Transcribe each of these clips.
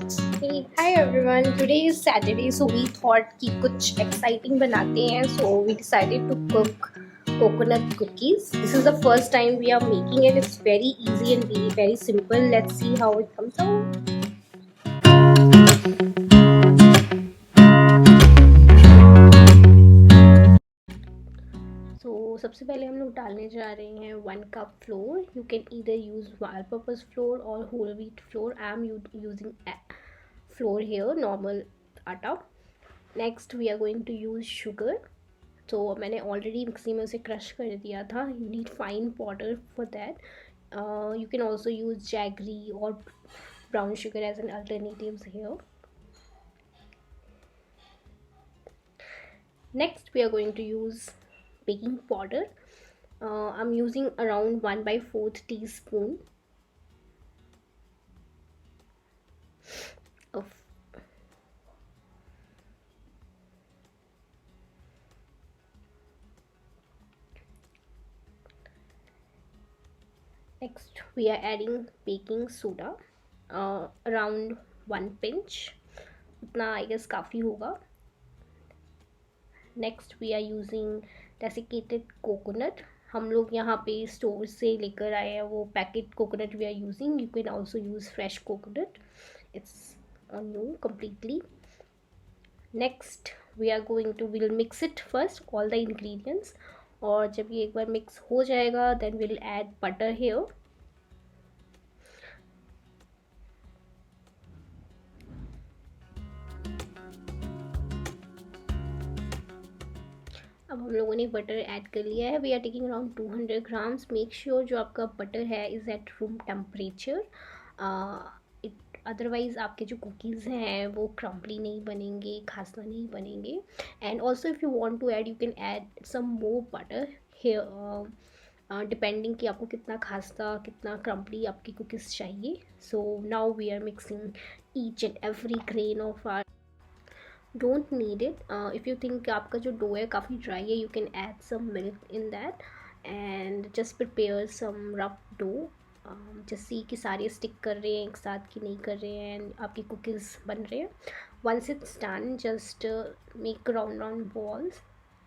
Hey, hi everyone. Today is Saturday, so we thought कि कुछ exciting बनाते हैं. So we decided to cook coconut cookies. This is the first time we are making it. It's very easy and very simple. Let's see how it comes out. So सबसे पहले हम लोग डालने जा रहे हैं 1 cup flour. You can either use all-purpose flour or whole wheat flour. I am using flour here, normal आटा. Next we are going to use sugar. तो मैंने ऑलरेडी मिक्सी में उसे क्रश कर दिया था. You need fine powder for that. You can also use jaggery और brown sugar as an alternatives here. Next we are going to use baking powder. I'm using around 1/4 teaspoon of next we are adding baking soda, around 1 pinch. उतना आई guess काफ़ी होगा. Next we are using desiccated coconut. हम लोग यहाँ पे store से लेकर आए हैं वो packet coconut we are using. You can also use fresh coconut. It's on you completely. Next we are going to we'll mix it first all the ingredients. और जब ये एक बार मिक्स हो जाएगा then we'll add butter here. अब हम लोगों ने बटर ऐड कर लिया है. We are taking around 200 grams. Make sure जो आपका बटर है is at room temperature. Otherwise आपके जो कुकीज़ हैं वो क्रम्पली नहीं बनेंगे, खास्ता नहीं बनेंगे. And also if you want to add you can add some more butter here, depending कि आपको कितना खास्ता कितना क्रम्पली आपकी कुकीज़ चाहिए. So now we are mixing each and every grain of our. Don't need it. If you think आपका जो dough है काफ़ी ड्राई है you can add some milk in that and just prepare some rough dough. जैसे कि सारे stick कर रहे हैं एक साथ कि नहीं कर रहे हैं एंड आपकी कुकीज़ बन रहे हैं. Once it's done just make round round balls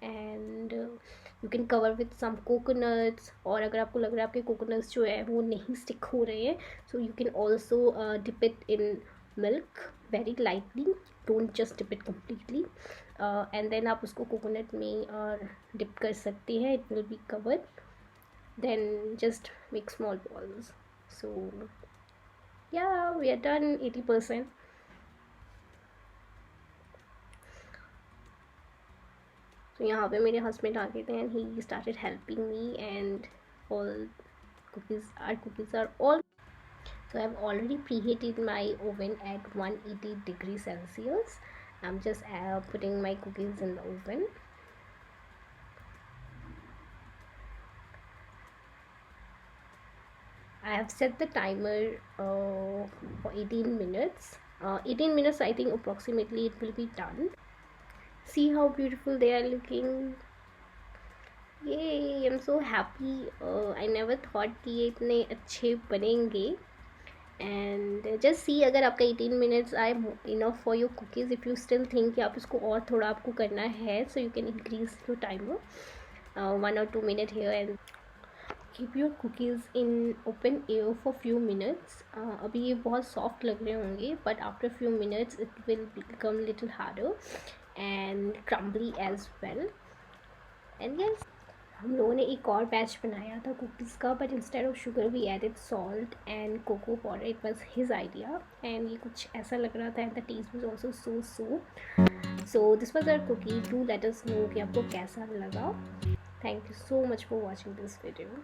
and you can cover with some coconuts. और अगर आपको लग रहा है आपके कोकोनट्स जो है वो नहीं स्टिक हो रहे हैं so you can also dip it in milk very lightly. Don't just dip it completely. And then आप उसको कोकोनट में डिप कर सकते हैं. It will be covered. Then just make small balls. So yeah we are done 80%. तो यहाँ पे मेरे हस्बैंड आ गए थे and he started helping me and all cookies are all. So I've already preheated my oven at 180 degrees Celsius. I'm just putting my cookies in the oven. I have set the timer for 18 minutes. 18 minutes I think approximately it will be done. See how beautiful they are looking. Yay, I'm so happy. I never thought कि ये इतने अच्छे बनेंगे. And just see अगर आपका 18 minutes आए enough for your cookies. If you still think कि आप इसको और थोड़ा आपको करना है so you can increase your timer 1 or 2 minutes here and keep your cookies in open air for few minutes. अभी ये बहुत सॉफ्ट लग रहे होंगे but after few minutes it will become little harder and crumbly as well. And yes हम लोगों ने एक और बैच बनाया था कुकीज़ का but instead of sugar we added salt and cocoa powder. It was his idea and ये कुछ ऐसा लग रहा था and the taste was also so this was our cookie. Do let us know कि आपको कैसा लगा. Thank you so much for watching this video.